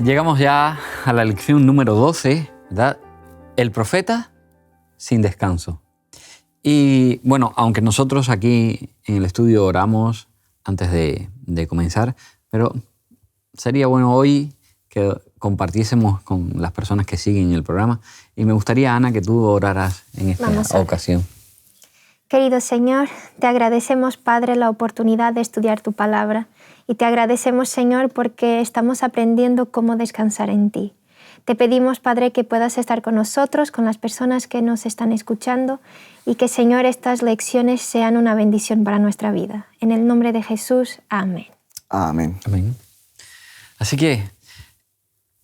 Llegamos ya a la lección número 12, ¿verdad? El profeta sin descanso. Y bueno, aunque nosotros aquí en el estudio oramos antes de comenzar, pero sería bueno hoy que compartiésemos con las personas que siguen el programa. Y me gustaría, Ana, que tú oraras en esta ocasión. Querido Señor, te agradecemos, Padre, la oportunidad de estudiar tu palabra. Y te agradecemos, Señor, porque estamos aprendiendo cómo descansar en ti. Te pedimos, Padre, que puedas estar con nosotros, con las personas que nos están escuchando, y que, Señor, estas lecciones sean una bendición para nuestra vida. En el nombre de Jesús, amén. Amén. Amén. Así que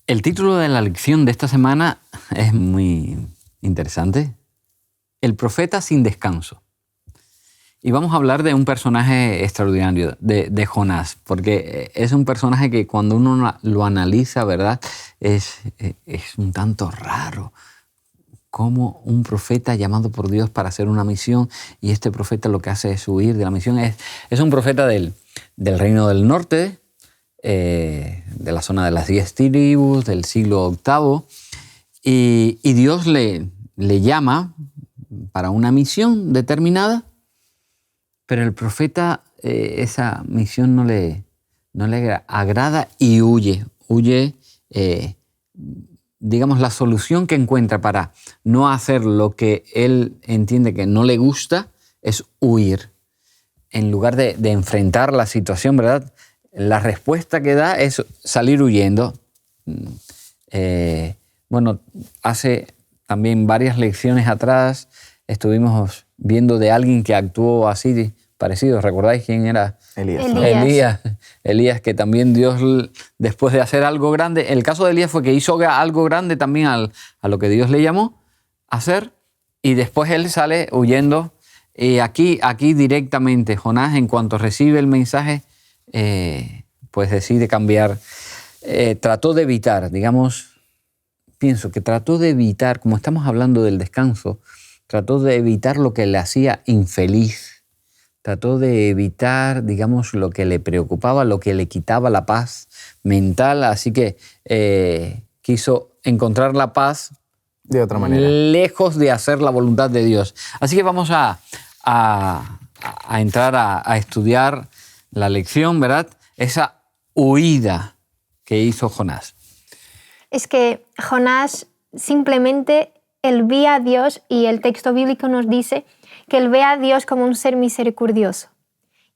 el título de la lección de esta semana es muy interesante. El profeta sin descanso. Y vamos a hablar de un personaje extraordinario, de Jonás, porque es un personaje que cuando uno lo analiza, ¿verdad? Es un tanto raro. Como un profeta llamado por Dios para hacer una misión, y este profeta lo que hace es huir de la misión. Es un profeta del reino del norte, de la zona de las 10 tribus, del siglo VIII, y Dios le llama para una misión determinada, pero el profeta esa misión no le agrada y huye. Digamos, la solución que encuentra para no hacer lo que él entiende que no le gusta es huir. En lugar de enfrentar la situación, ¿verdad? La respuesta que da es salir huyendo. Bueno, hace también varias lecciones atrás estuvimos viendo de alguien que actuó así parecido. ¿Recordáis quién era? Elías, que también Dios, después de hacer algo grande, el caso de Elías fue que hizo algo grande también a lo que Dios le llamó a hacer, y después él sale huyendo. Y aquí directamente Jonás, en cuanto recibe el mensaje, pues decide cambiar. Trató de evitar, pienso que trató de evitar, como estamos hablando del descanso, trató de evitar lo que le hacía infeliz. Trató de evitar, lo que le preocupaba, lo que le quitaba la paz mental. Así que quiso encontrar la paz de otra manera, lejos de hacer la voluntad de Dios. Así que vamos a entrar a estudiar la lección, ¿verdad? Esa huida que hizo Jonás. Es que Jonás simplemente él ve a Dios, y el texto bíblico nos dice que él ve a Dios como un ser misericordioso.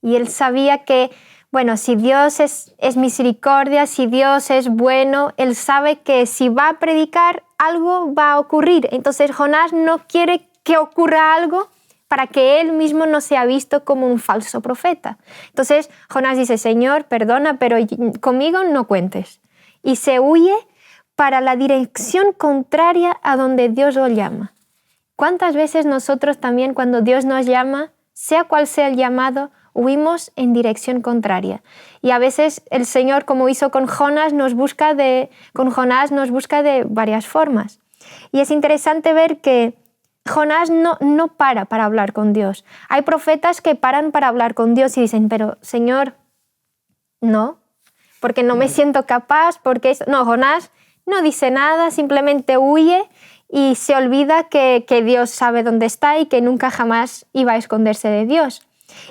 Y él sabía que, bueno, si Dios es misericordia, si Dios es bueno, él sabe que si va a predicar, algo va a ocurrir. Entonces Jonás no quiere que ocurra algo para que él mismo no sea visto como un falso profeta. Entonces Jonás dice: Señor, perdona, pero conmigo no cuentes. Y se huye para la dirección contraria a donde Dios lo llama. ¿Cuántas veces nosotros también, cuando Dios nos llama, sea cual sea el llamado, huimos en dirección contraria? Y a veces el Señor, como hizo con Jonás, nos busca de varias formas. Y es interesante ver que Jonás no para hablar con Dios. Hay profetas que paran para hablar con Dios y dicen: pero Señor, no, porque no me siento capaz, porque no, Jonás no dice nada, simplemente huye y se olvida que Dios sabe dónde está y que nunca jamás iba a esconderse de Dios.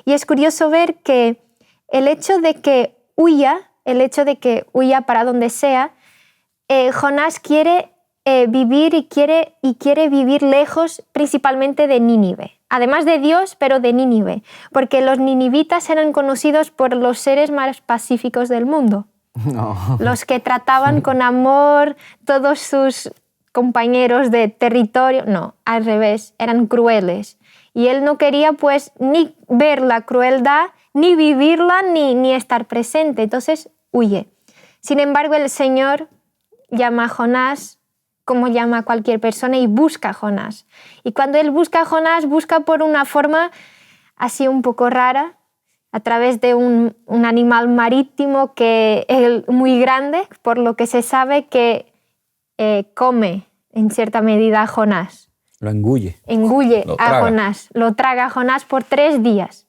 Y es curioso ver que el hecho de que huya para donde sea, Jonás quiere vivir y quiere vivir lejos, principalmente de Nínive. Además de Dios, pero de Nínive, porque los ninivitas eran conocidos por los seres más pacíficos del mundo. No. Los que trataban con amor todos sus compañeros de territorio. No, al revés, eran crueles. Y él no quería pues ni ver la crueldad, ni vivirla, ni estar presente. Entonces huye. Sin embargo, el Señor llama a Jonás como llama a cualquier persona, y busca a Jonás. Y cuando él busca a Jonás, busca por una forma así un poco rara, a través de un animal marítimo que es muy grande, por lo que se sabe que come en cierta medida a Jonás. Lo engulle. Engulle a Jonás, lo traga a Jonás por 3 días.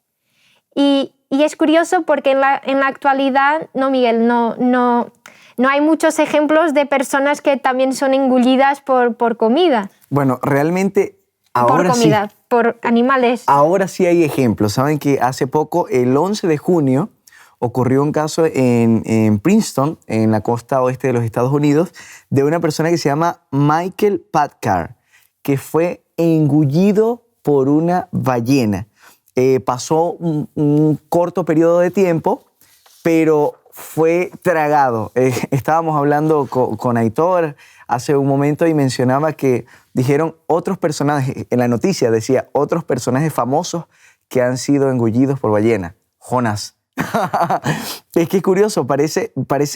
Y es curioso porque en la actualidad, no, Miguel, no no hay muchos ejemplos de personas que también son engullidas por comida. Bueno, realmente ahora por comida, sí. por animales. Ahora sí hay ejemplos. Saben que hace poco, el 11 de junio, ocurrió un caso en Princeton, en la costa oeste de los Estados Unidos, de una persona que se llama Michael Packard, que fue engullido por una ballena. Pasó un corto periodo de tiempo, pero fue tragado. Estábamos hablando con Aitor hace un momento y mencionaba que dijeron otros personajes, en la noticia decía otros personajes famosos que han sido engullidos por ballena. Jonás. Es que es curioso, parece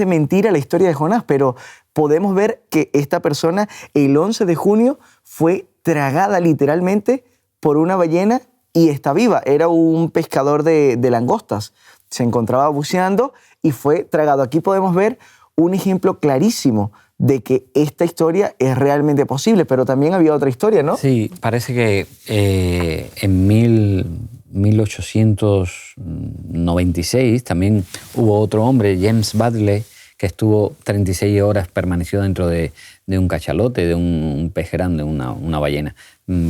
mentira la historia de Jonás, pero podemos ver que esta persona el 11 de junio fue tragada literalmente por una ballena y está viva. Era un pescador de langostas. Se encontraba buceando y fue tragado. Aquí podemos ver un ejemplo clarísimo de que esta historia es realmente posible, pero también había otra historia, ¿no? Sí, parece que en 1896 también hubo otro hombre, James Badley, que estuvo 36 horas, permaneció dentro de un cachalote, de un pez grande, una ballena.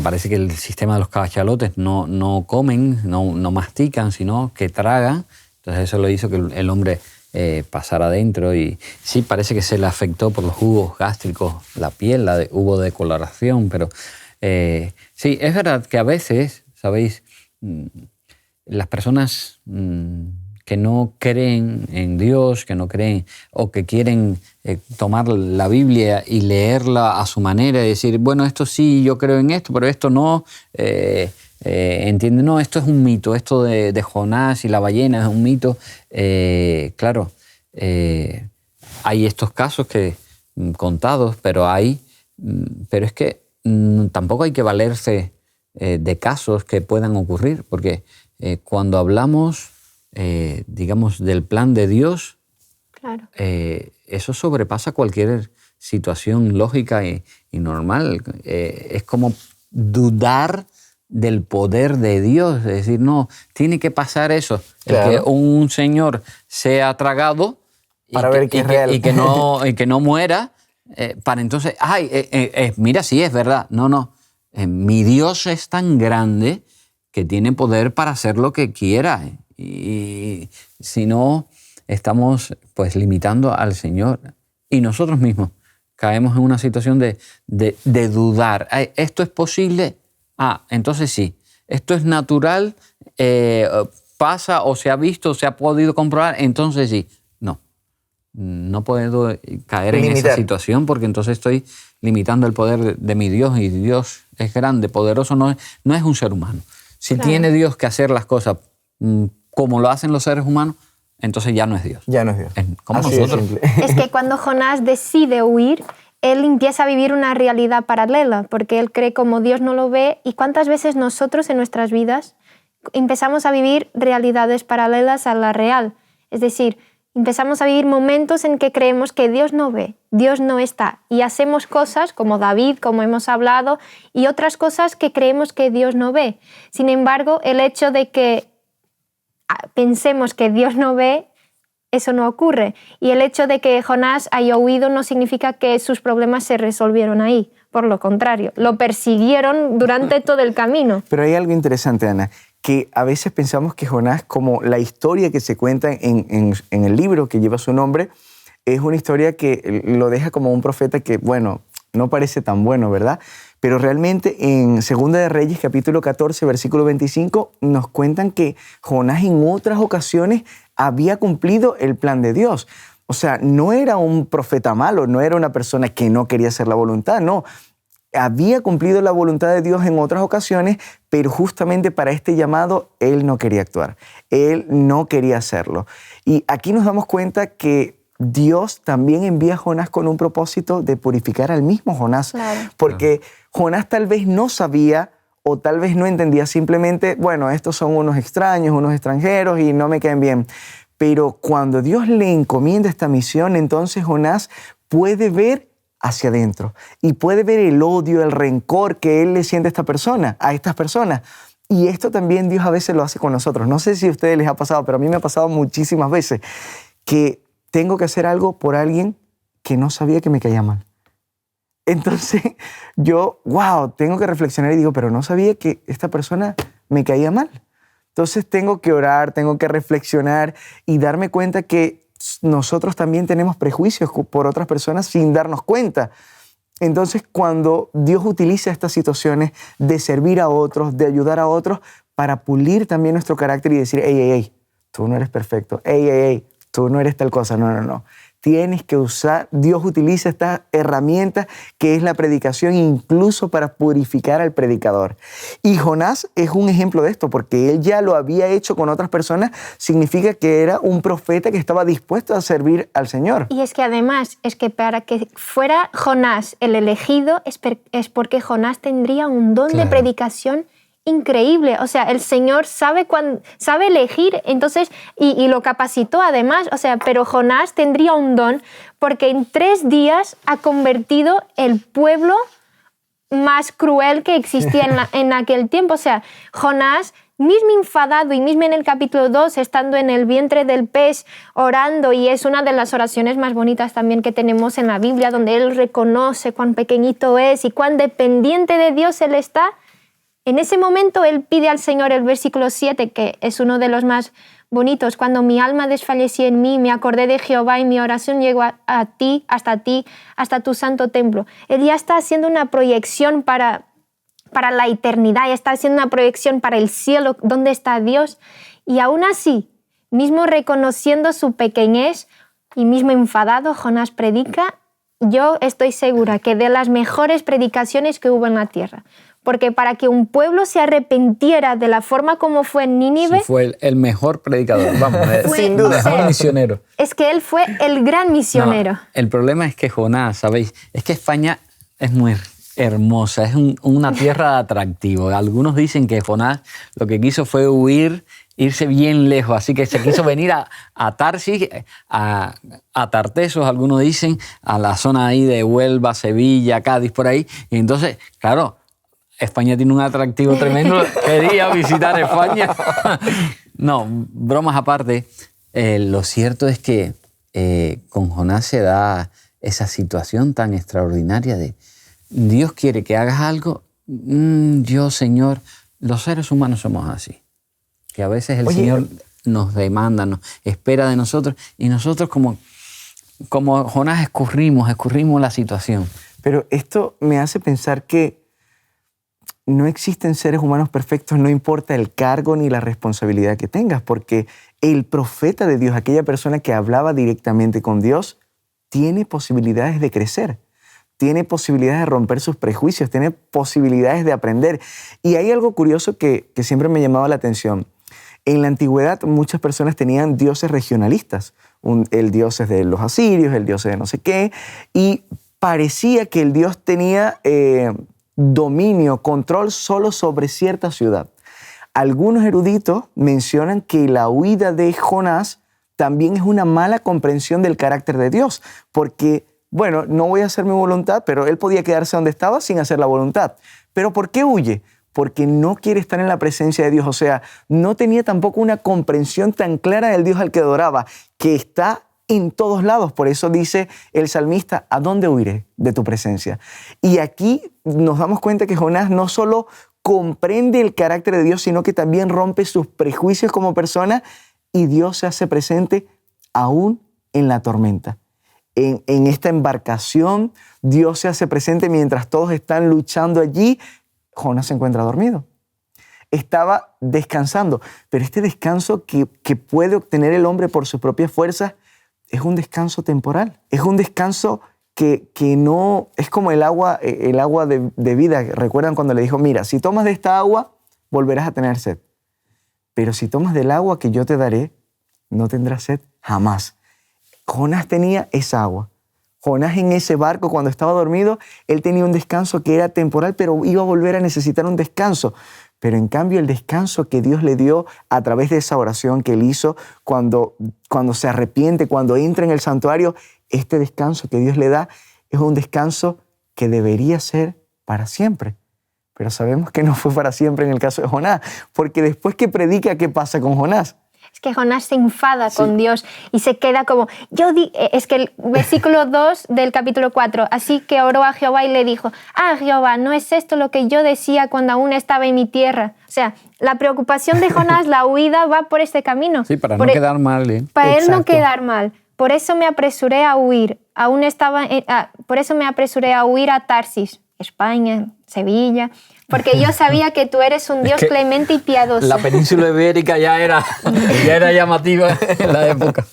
Parece que el sistema de los cachalotes no comen, no mastican, sino que tragan. Entonces eso lo hizo que el hombre pasara adentro y sí, parece que se le afectó por los jugos gástricos la piel, hubo decoloración, pero sí, es verdad que a veces, ¿sabéis? Las personas que no creen en Dios, que no creen o que quieren tomar la Biblia y leerla a su manera y decir, bueno, esto sí, yo creo en esto, pero esto no, entiende, no, esto es un mito, esto de Jonás y la ballena es un mito. Claro, hay estos casos contados, pero es que tampoco hay que valerse de casos que puedan ocurrir, porque cuando hablamos, digamos, del plan de Dios, Claro. Eso sobrepasa cualquier situación lógica y normal. Es como dudar del poder de Dios, es decir, no, tiene que pasar eso, Claro. el que un señor sea tragado Para ver que es real. y que no muera, para entonces, mira, sí, es verdad, no. Mi Dios es tan grande que tiene poder para hacer lo que quiera. Y si no, estamos pues limitando al Señor. Y nosotros mismos caemos en una situación de dudar. ¿Esto es posible? Entonces sí. ¿Esto es natural? ¿Pasa o se ha visto o se ha podido comprobar? Entonces sí. No puedo caer en esa situación porque entonces estoy limitando el poder de mi Dios y Dios es grande, poderoso, no es un ser humano. Si Claro. tiene Dios que hacer las cosas como lo hacen los seres humanos, entonces ya no es Dios. Ya no es Dios. Es como Así de nosotros. simple. Es que cuando Jonás decide huir, él empieza a vivir una realidad paralela, porque él cree como Dios no lo ve. ¿Y cuántas veces nosotros en nuestras vidas empezamos a vivir realidades paralelas a la real? Es decir, empezamos a vivir momentos en que creemos que Dios no ve, Dios no está, y hacemos cosas como David, como hemos hablado, y otras cosas que creemos que Dios no ve. Sin embargo, el hecho de que pensemos que Dios no ve, eso no ocurre. Y el hecho de que Jonás haya huido no significa que sus problemas se resolvieron ahí. Por lo contrario, lo persiguieron durante todo el camino. Pero hay algo interesante, Ana, que a veces pensamos que Jonás, como la historia que se cuenta en el libro que lleva su nombre, es una historia que lo deja como un profeta que, bueno, no parece tan bueno, ¿verdad? Pero realmente en 2 de Reyes, capítulo 14, versículo 25, nos cuentan que Jonás en otras ocasiones había cumplido el plan de Dios. O sea, no era un profeta malo, no era una persona que no quería hacer la voluntad, no. Había cumplido la voluntad de Dios en otras ocasiones, pero justamente para este llamado él no quería actuar, él no quería hacerlo. Y aquí nos damos cuenta que Dios también envía a Jonás con un propósito de purificar al mismo Jonás, Claro. porque Jonás tal vez no sabía o tal vez no entendía, simplemente, bueno, estos son unos extraños, unos extranjeros y no me caen bien. Pero cuando Dios le encomienda esta misión, entonces Jonás puede ver hacia adentro y puede ver el odio, el rencor que él le siente a estas personas. Y esto también Dios a veces lo hace con nosotros. No sé si a ustedes les ha pasado, pero a mí me ha pasado muchísimas veces que tengo que hacer algo por alguien que no sabía que me caía mal. Entonces yo, tengo que reflexionar y digo, pero no sabía que esta persona me caía mal. Entonces tengo que orar, tengo que reflexionar y darme cuenta que nosotros también tenemos prejuicios por otras personas sin darnos cuenta. Entonces, cuando Dios utiliza estas situaciones de servir a otros, de ayudar a otros, para pulir también nuestro carácter y decir, hey, tú no eres perfecto, hey, tú no eres tal cosa, no. Tienes que usar, Dios utiliza esta herramienta que es la predicación incluso para purificar al predicador. Y Jonás es un ejemplo de esto, porque él ya lo había hecho con otras personas, significa que era un profeta que estaba dispuesto a servir al Señor. Y es que además, es que para que fuera Jonás el elegido, es porque Jonás tendría un don de predicación increíble. O sea, el Señor sabe elegir, entonces, y lo capacitó además. O sea, pero Jonás tendría un don porque en 3 días ha convertido el pueblo más cruel que existía en aquel tiempo. O sea, Jonás, mismo enfadado y mismo en el capítulo 2, estando en el vientre del pez, orando, y es una de las oraciones más bonitas también que tenemos en la Biblia, donde él reconoce cuán pequeñito es y cuán dependiente de Dios él está. En ese momento él pide al Señor el versículo 7, que es uno de los más bonitos. Cuando mi alma desfalleció en mí, me acordé de Jehová y mi oración llegó a ti, hasta tu santo templo. Él ya está haciendo una proyección para la eternidad, ya está haciendo una proyección para el cielo, donde está Dios. Y aún así, mismo reconociendo su pequeñez y mismo enfadado, Jonás predica. Yo estoy segura que de las mejores predicaciones que hubo en la tierra. Porque para que un pueblo se arrepintiera de la forma como fue en Nínive... Sí, fue el mejor predicador, vamos, sin duda. El mejor misionero. Es que él fue el gran misionero. No, el problema es que Jonás, ¿sabéis? Es que España es muy hermosa, es una tierra de atractivo. Algunos dicen que Jonás lo que quiso fue huir, irse bien lejos, así que se quiso venir a Tarsis, a Tartesos, algunos dicen, a la zona ahí de Huelva, Sevilla, Cádiz, por ahí. Y entonces, claro, España tiene un atractivo tremendo, quería visitar España. No, bromas aparte, lo cierto es que con Jonás se da esa situación tan extraordinaria de Dios quiere que hagas algo, yo, Señor, los seres humanos somos así, que a veces el Señor nos demanda, nos espera de nosotros y nosotros como Jonás escurrimos la situación. Pero esto me hace pensar que no existen seres humanos perfectos, no importa el cargo ni la responsabilidad que tengas, porque el profeta de Dios, aquella persona que hablaba directamente con Dios, tiene posibilidades de crecer, tiene posibilidades de romper sus prejuicios, tiene posibilidades de aprender. Y hay algo curioso que siempre me llamaba la atención. En la antigüedad muchas personas tenían dioses regionalistas, el dios es de los asirios, el dios es de no sé qué, y parecía que el dios tenía dominio, control solo sobre cierta ciudad. Algunos eruditos mencionan que la huida de Jonás también es una mala comprensión del carácter de Dios, porque, bueno, no voy a hacer mi voluntad, pero él podía quedarse donde estaba sin hacer la voluntad. ¿Pero por qué huye? Porque no quiere estar en la presencia de Dios, o sea, no tenía tampoco una comprensión tan clara del Dios al que adoraba, que está en todos lados. Por eso dice el salmista, ¿a dónde huiré de tu presencia? Y aquí nos damos cuenta que Jonás no solo comprende el carácter de Dios, sino que también rompe sus prejuicios como persona y Dios se hace presente aún en la tormenta. En esta embarcación, Dios se hace presente mientras todos están luchando allí. Jonás se encuentra dormido. Estaba descansando, pero este descanso que puede obtener el hombre por sus propias fuerzas es un descanso temporal, es un descanso que no es como el agua de vida. ¿Recuerdan cuando le dijo, mira, si tomas de esta agua, volverás a tener sed? Pero si tomas del agua que yo te daré, no tendrás sed jamás. Jonás tenía esa agua. Jonás en ese barco, cuando estaba dormido, él tenía un descanso que era temporal, pero iba a volver a necesitar un descanso. Pero en cambio el descanso que Dios le dio a través de esa oración que él hizo, cuando se arrepiente, cuando entra en el santuario, este descanso que Dios le da es un descanso que debería ser para siempre. Pero sabemos que no fue para siempre en el caso de Jonás, porque después que predica, ¿qué pasa con Jonás? es que Jonás se enfada con Dios y se queda como, es que el versículo 2 del capítulo 4, así que oró a Jehová y le dijo, Jehová, ¿no es esto lo que yo decía cuando aún estaba en mi tierra? O sea, la preocupación de Jonás, la huida va por este camino. Sí, para no quedar mal. Para él no quedar mal. Por eso me apresuré a huir. Por eso me apresuré a huir a Tarsis, España, Sevilla, porque yo sabía que tú eres un Dios clemente y piadoso. La península ibérica ya era llamativa en la época.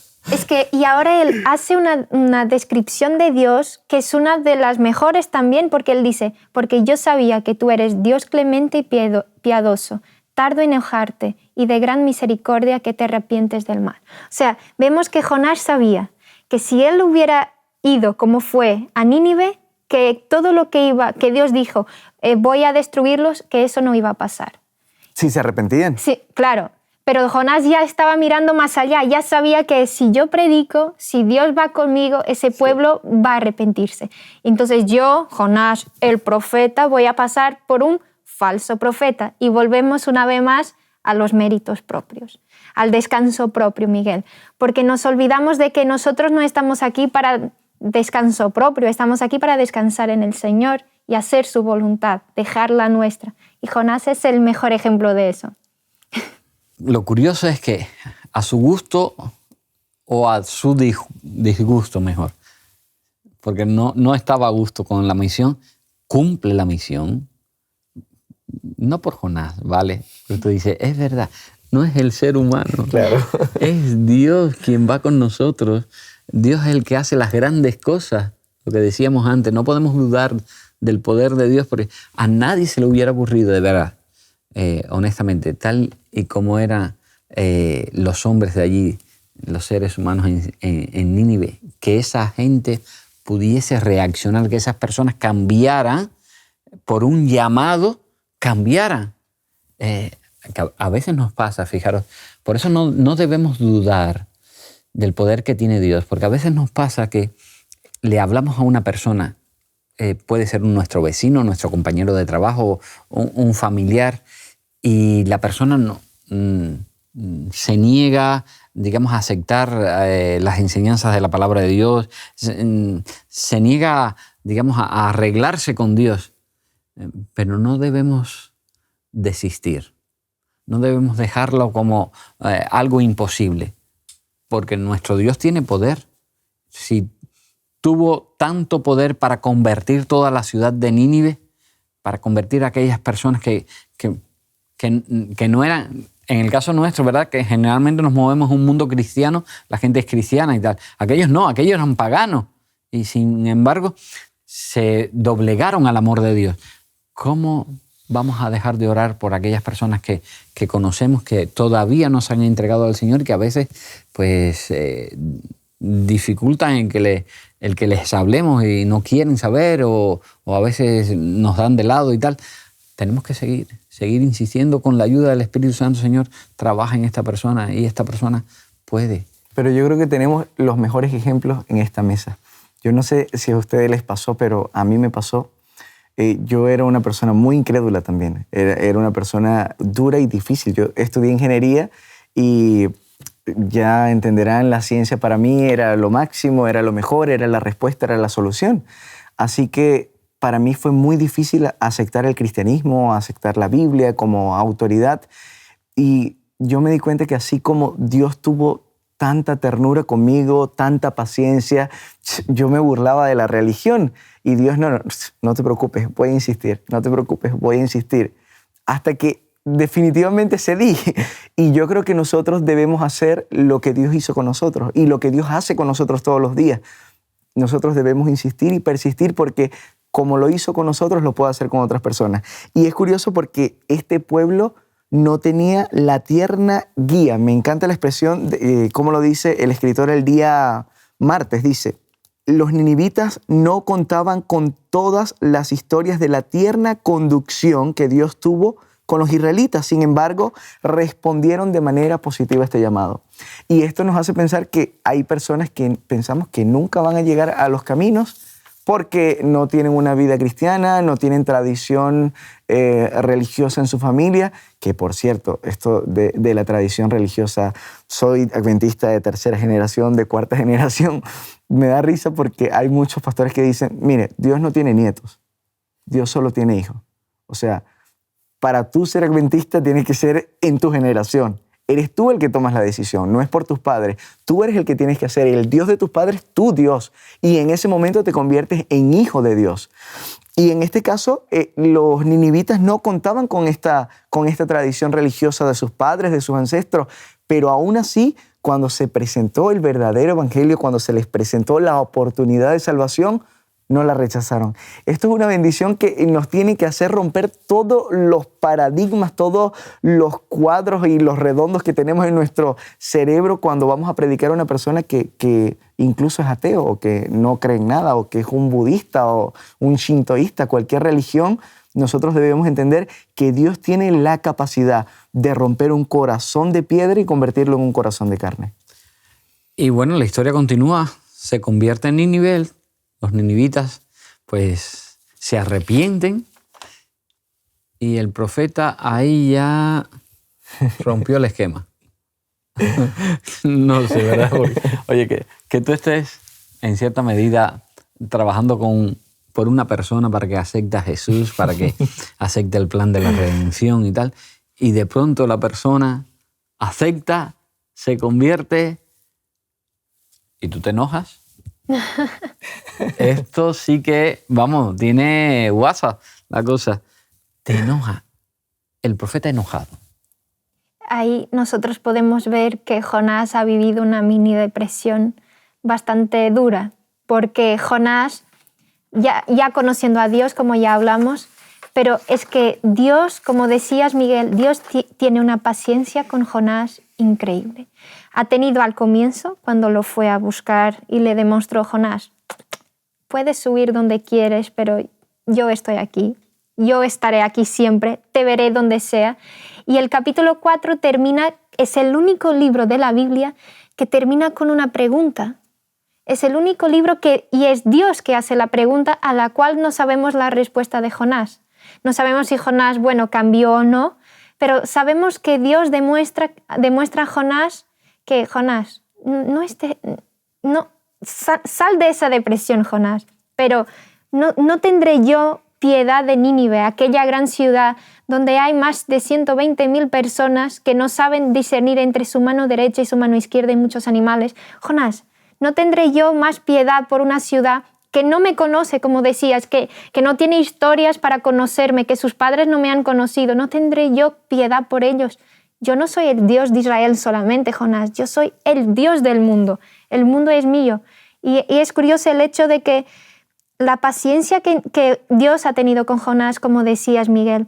Y ahora él hace una descripción de Dios que es una de las mejores también, porque él dice, porque yo sabía que tú eres Dios clemente y piadoso, tardo en enojarte y de gran misericordia, que te arrepientes del mal. O sea, vemos que Jonás sabía que si él hubiera ido como fue a Nínive, que todo lo que Dios dijo, voy a destruirlos, que eso no iba a pasar. Sí, se arrepentían. Sí, claro. Pero Jonás ya estaba mirando más allá, ya sabía que si yo predico, si Dios va conmigo, ese pueblo va a arrepentirse. Entonces yo, Jonás, el profeta, voy a pasar por un falso profeta. Y volvemos una vez más a los méritos propios, al descanso propio, Miguel. Porque nos olvidamos de que nosotros no estamos aquí para descanso propio, estamos aquí para descansar en el Señor y hacer su voluntad, dejar la nuestra. Y Jonás es el mejor ejemplo de eso. Lo curioso es que a su gusto o a su disgusto mejor, porque no estaba a gusto con la misión, cumple la misión, no por Jonás, ¿vale? Pero tú dices, es verdad, no es el ser humano, claro. Es Dios quien va con nosotros, Dios es el que hace las grandes cosas, lo que decíamos antes, no podemos dudar del poder de Dios porque a nadie se le hubiera ocurrido, de verdad, honestamente, tal y como eran los hombres de allí, los seres humanos en Nínive, que esa gente pudiese reaccionar, que esas personas cambiaran por un llamado, cambiaran. A veces nos pasa, fijaros, por eso no debemos dudar del poder que tiene Dios, porque a veces nos pasa que le hablamos a una persona, puede ser nuestro vecino, nuestro compañero de trabajo, un familiar, y la persona se niega, digamos, a aceptar las enseñanzas de la palabra de Dios, se niega, digamos, a arreglarse con Dios. Pero no debemos desistir, no debemos dejarlo como algo imposible, porque nuestro Dios tiene poder. Si tuvo tanto poder para convertir toda la ciudad de Nínive, para convertir a aquellas personas que no eran, en el caso nuestro, ¿verdad? Que generalmente nos movemos en un mundo cristiano, la gente es cristiana y tal. Aquellos no, aquellos eran paganos y sin embargo se doblegaron al amor de Dios. ¿Cómo vamos a dejar de orar por aquellas personas que conocemos que todavía no se han entregado al Señor y que a veces pues dificultan el que les hablemos y no quieren saber o a veces nos dan de lado y tal? Tenemos que seguir insistiendo con la ayuda del Espíritu Santo. Señor, trabaja en esta persona y esta persona puede. Pero yo creo que tenemos los mejores ejemplos en esta mesa. Yo no sé si a ustedes les pasó, pero a mí me pasó. Yo era una persona muy incrédula también. Era una persona dura y difícil. Yo estudié ingeniería y ya entenderán, la ciencia para mí era lo máximo, era lo mejor, era la respuesta, era la solución. Así que para mí fue muy difícil aceptar el cristianismo, aceptar la Biblia como autoridad. Y yo me di cuenta que así como Dios tuvo tanta ternura conmigo, tanta paciencia, yo me burlaba de la religión. Y Dios, no te preocupes, voy a insistir, no te preocupes, voy a insistir. Hasta que definitivamente cedí. Y yo creo que nosotros debemos hacer lo que Dios hizo con nosotros y lo que Dios hace con nosotros todos los días. Nosotros debemos insistir y persistir porque como lo hizo con nosotros, lo puede hacer con otras personas. Y es curioso porque este pueblo no tenía la tierna guía. Me encanta la expresión, cómo lo dice el escritor el día martes. Dice, los ninivitas no contaban con todas las historias de la tierna conducción que Dios tuvo con los israelitas. Sin embargo, respondieron de manera positiva a este llamado. Y esto nos hace pensar que hay personas que pensamos que nunca van a llegar a los caminos porque no tienen una vida cristiana, no tienen tradición religiosa en su familia, que por cierto, esto de la tradición religiosa, soy adventista de tercera generación, de cuarta generación, me da risa porque hay muchos pastores que dicen, mire, Dios no tiene nietos, Dios solo tiene hijos. O sea, para tú ser adventista tienes que ser en tu generación. Eres tú el que tomas la decisión, no es por tus padres. Tú eres el que tienes que hacer. El Dios de tus padres, tu Dios. Y en ese momento te conviertes en hijo de Dios. Y en este caso, los ninivitas no contaban con esta tradición religiosa de sus padres, de sus ancestros, pero aún así, cuando se presentó el verdadero evangelio, cuando se les presentó la oportunidad de salvación, no la rechazaron. Esto es una bendición que nos tiene que hacer romper todos los paradigmas, todos los cuadros y los redondos que tenemos en nuestro cerebro cuando vamos a predicar a una persona que incluso es ateo o que no cree en nada o que es un budista o un shintoísta, cualquier religión. Nosotros debemos entender que Dios tiene la capacidad de romper un corazón de piedra y convertirlo en un corazón de carne. Y bueno, la historia continúa. Se convierte en Nínive. Los ninivitas pues se arrepienten y el profeta ahí ya rompió el esquema. No sé, ¿verdad? Oye, que tú estés en cierta medida trabajando por una persona para que acepte a Jesús, para que acepte el plan de la redención y tal, y de pronto la persona acepta, se convierte y tú te enojas. Esto sí que, vamos, tiene WhatsApp la cosa. Te enoja. El profeta enojado. Ahí nosotros podemos ver que Jonás ha vivido una mini depresión bastante dura, porque Jonás, ya conociendo a Dios, como ya hablamos, pero es que Dios, como decías, Miguel, Dios tiene una paciencia con Jonás increíble. Ha tenido al comienzo, cuando lo fue a buscar y le demostró Jonás, puedes subir donde quieres, pero yo estoy aquí, yo estaré aquí siempre, te veré donde sea. Y el capítulo 4 termina, es el único libro de la Biblia que termina con una pregunta. Es el único libro y es Dios que hace la pregunta a la cual no sabemos la respuesta de Jonás. No sabemos si Jonás, cambió o no, pero sabemos que Dios demuestra a Jonás que Jonás, sal de esa depresión, Jonás, pero no tendré yo piedad de Nínive, aquella gran ciudad donde hay más de 120.000 personas que no saben discernir entre su mano derecha y su mano izquierda y muchos animales. Jonás, ¿no tendré yo más piedad por una ciudad que no me conoce, como decías, que no tiene historias para conocerme, que sus padres no me han conocido? ¿No tendré yo piedad por ellos? Yo no soy el Dios de Israel solamente, Jonás, yo soy el Dios del mundo. El mundo es mío. Y es curioso el hecho de que la paciencia que Dios ha tenido con Jonás, como decías, Miguel,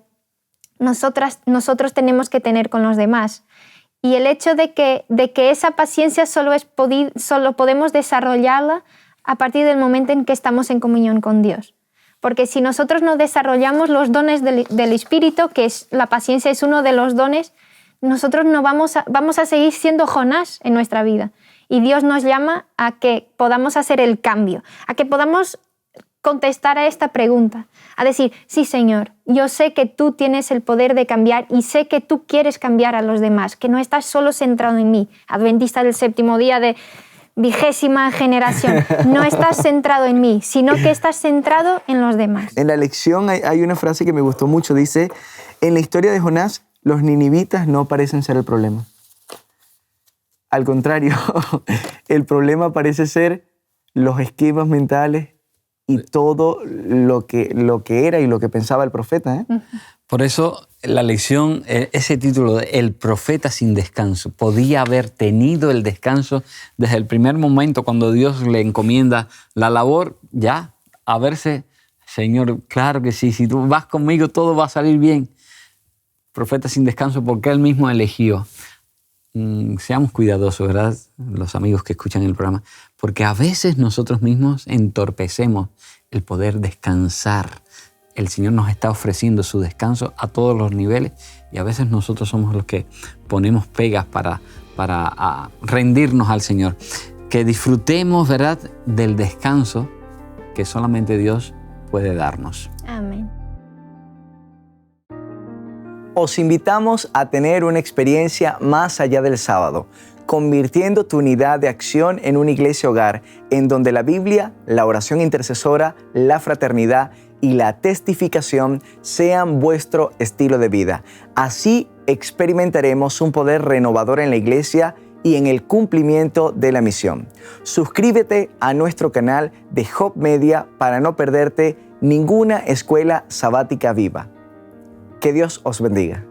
nosotros tenemos que tener con los demás. Y el hecho de que esa paciencia solo podemos desarrollarla a partir del momento en que estamos en comunión con Dios. Porque si nosotros no desarrollamos los dones del Espíritu, que la paciencia es uno de los dones, nosotros no vamos a seguir siendo Jonás en nuestra vida. Y Dios nos llama a que podamos hacer el cambio, a que podamos contestar a esta pregunta, a decir, sí, Señor, yo sé que tú tienes el poder de cambiar y sé que tú quieres cambiar a los demás, que no estás solo centrado en mí, adventista del séptimo día de 20ª generación, no estás centrado en mí, sino que estás centrado en los demás. En la lección hay una frase que me gustó mucho, dice, en la historia de Jonás, los ninivitas no parecen ser el problema. Al contrario, el problema parece ser los esquemas mentales y todo lo que era y lo que pensaba el profeta. Por eso la lección, ese título de El profeta sin descanso, podía haber tenido el descanso desde el primer momento cuando Dios le encomienda la labor, ya, a verse, Señor, claro que sí, si tú vas conmigo todo va a salir bien. Profeta sin descanso porque Él mismo eligió. Seamos cuidadosos, ¿verdad? Los amigos que escuchan el programa, porque a veces nosotros mismos entorpecemos el poder descansar. El Señor nos está ofreciendo su descanso a todos los niveles y a veces nosotros somos los que ponemos pegas para rendirnos al Señor. Que disfrutemos, ¿verdad?, del descanso que solamente Dios puede darnos. Amén. Os invitamos a tener una experiencia más allá del sábado, convirtiendo tu unidad de acción en una iglesia hogar, en donde la Biblia, la oración intercesora, la fraternidad y la testificación sean vuestro estilo de vida. Así experimentaremos un poder renovador en la iglesia y en el cumplimiento de la misión. Suscríbete a nuestro canal de Hope Media para no perderte ninguna escuela sabática viva. Que Dios os bendiga.